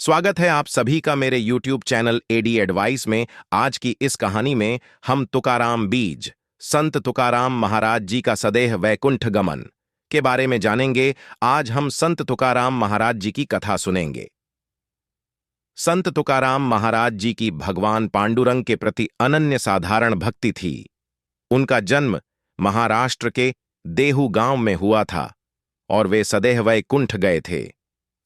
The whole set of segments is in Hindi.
स्वागत है आप सभी का मेरे YouTube चैनल एडी एडवाइस में। आज की इस कहानी में हम तुकाराम बीज, संत तुकाराम महाराज जी का सदेह वैकुंठ गमन के बारे में जानेंगे। आज हम संत तुकाराम महाराज जी की कथा सुनेंगे। संत तुकाराम महाराज जी की भगवान पांडुरंग के प्रति अनन्य साधारण भक्ति थी। उनका जन्म महाराष्ट्र के देहू गांव में हुआ था और वे सदैह वैकुंठ गए थे,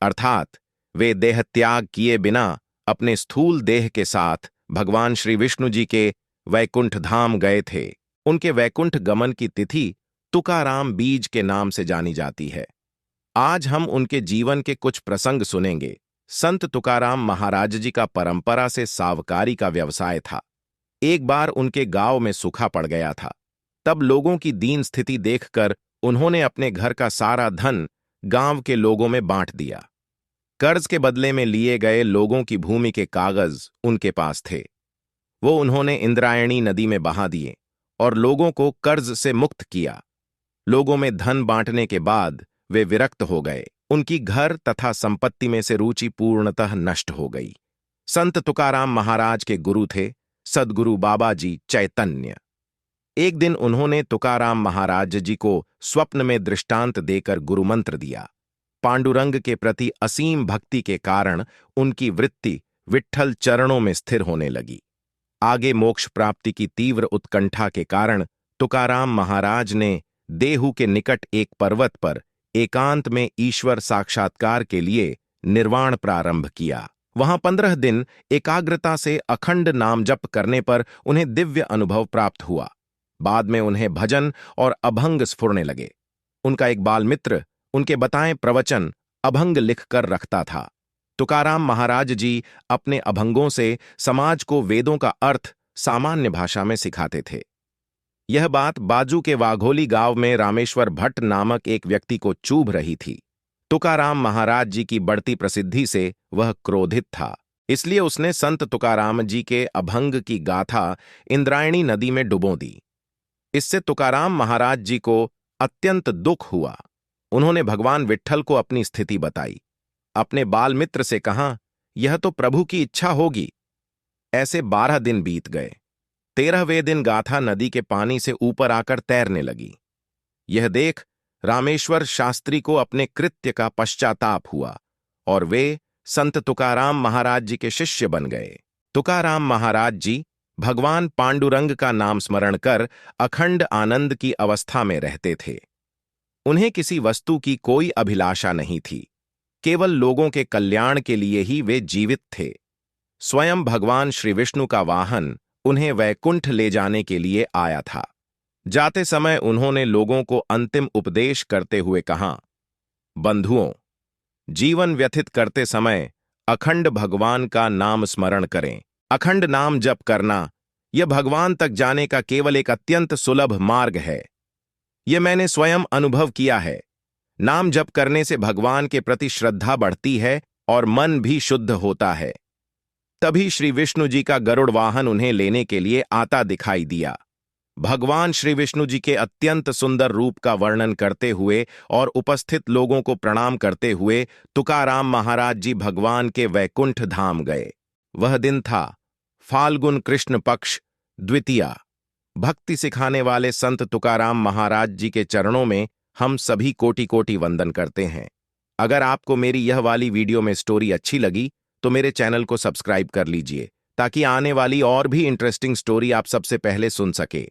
अर्थात वे देह त्याग किए बिना अपने स्थूल देह के साथ भगवान श्री विष्णु जी के वैकुंठ धाम गए थे। उनके वैकुंठ गमन की तिथि तुकाराम बीज के नाम से जानी जाती है। आज हम उनके जीवन के कुछ प्रसंग सुनेंगे। संत तुकाराम महाराज जी का परंपरा से सावकारी का व्यवसाय था। एक बार उनके गांव में सूखा पड़ गया था। तब लोगों की दीन स्थिति देखकर उन्होंने अपने घर का सारा धन गांव के लोगों में बांट दिया। कर्ज के बदले में लिए गए लोगों की भूमि के कागज उनके पास थे। वो उन्होंने इंद्रायणी नदी में बहा दिए और लोगों को कर्ज से मुक्त किया। लोगों में धन बांटने के बाद वे विरक्त हो गए। उनकी घर तथा संपत्ति में से रुचि पूर्णतः नष्ट हो गई। संत तुकाराम महाराज के गुरु थे सद्गुरु बाबा जी चैतन्य। एक दिन उन्होंने तुकाराम महाराज जी को स्वप्न में दृष्टांत देकर गुरुमंत्र दिया। पांडुरंग के प्रति असीम भक्ति के कारण उनकी वृत्ति विट्ठल चरणों में स्थिर होने लगी। आगे मोक्ष प्राप्ति की तीव्र उत्कंठा के कारण तुकाराम महाराज ने देहू के निकट एक पर्वत पर एकांत में ईश्वर साक्षात्कार के लिए निर्वाण प्रारंभ किया। वहां 15 दिन एकाग्रता से अखंड नाम जप करने पर उन्हें दिव्य अनुभव प्राप्त हुआ। बाद में उन्हें भजन और अभंग स्फुरने लगे। उनका एक बाल मित्र उनके बताएं प्रवचन अभंग लिखकर रखता था। तुकाराम महाराज जी अपने अभंगों से समाज को वेदों का अर्थ सामान्य भाषा में सिखाते थे। यह बात बाजू के वाघोली गांव में रामेश्वर भट्ट नामक एक व्यक्ति को चुभ रही थी। तुकाराम महाराज जी की बढ़ती प्रसिद्धि से वह क्रोधित था। इसलिए उसने संत तुकाराम जी के अभंग की गाथा इंद्रायणी नदी में डुबो दी। इससे तुकाराम महाराज जी को अत्यंत दुख हुआ। उन्होंने भगवान विट्ठल को अपनी स्थिति बताई। अपने बाल मित्र से कहा, यह तो प्रभु की इच्छा होगी। ऐसे 12 दिन बीत गए। 13वें दिन गाथा नदी के पानी से ऊपर आकर तैरने लगी। यह देख रामेश्वर शास्त्री को अपने कृत्य का पश्चाताप हुआ और वे संत तुकाराम महाराज जी के शिष्य बन गए। तुकाराम महाराज जी भगवान पांडुरंग का नाम स्मरण कर अखंड आनंद की अवस्था में रहते थे। उन्हें किसी वस्तु की कोई अभिलाषा नहीं थी। केवल लोगों के कल्याण के लिए ही वे जीवित थे। स्वयं भगवान श्री विष्णु का वाहन उन्हें वैकुंठ ले जाने के लिए आया था। जाते समय उन्होंने लोगों को अंतिम उपदेश करते हुए कहा, बंधुओं, जीवन व्यतीत करते समय अखंड भगवान का नाम स्मरण करें। अखंड नाम जप करना यह भगवान तक जाने का केवल एक अत्यंत सुलभ मार्ग है। यह मैंने स्वयं अनुभव किया है। नाम जप करने से भगवान के प्रति श्रद्धा बढ़ती है और मन भी शुद्ध होता है। तभी श्री विष्णु जी का गरुड़ वाहन उन्हें लेने के लिए आता दिखाई दिया। भगवान श्री विष्णु जी के अत्यंत सुंदर रूप का वर्णन करते हुए और उपस्थित लोगों को प्रणाम करते हुए तुकाराम महाराज जी भगवान के वैकुंठ धाम गए। वह दिन था फाल्गुन कृष्ण पक्ष द्वितीया। भक्ति सिखाने वाले संत तुकाराम महाराज जी के चरणों में हम सभी कोटि कोटि वंदन करते हैं। अगर आपको मेरी यह वाली वीडियो में स्टोरी अच्छी लगी तो मेरे चैनल को सब्सक्राइब कर लीजिए ताकि आने वाली और भी इंटरेस्टिंग स्टोरी आप सबसे पहले सुन सके।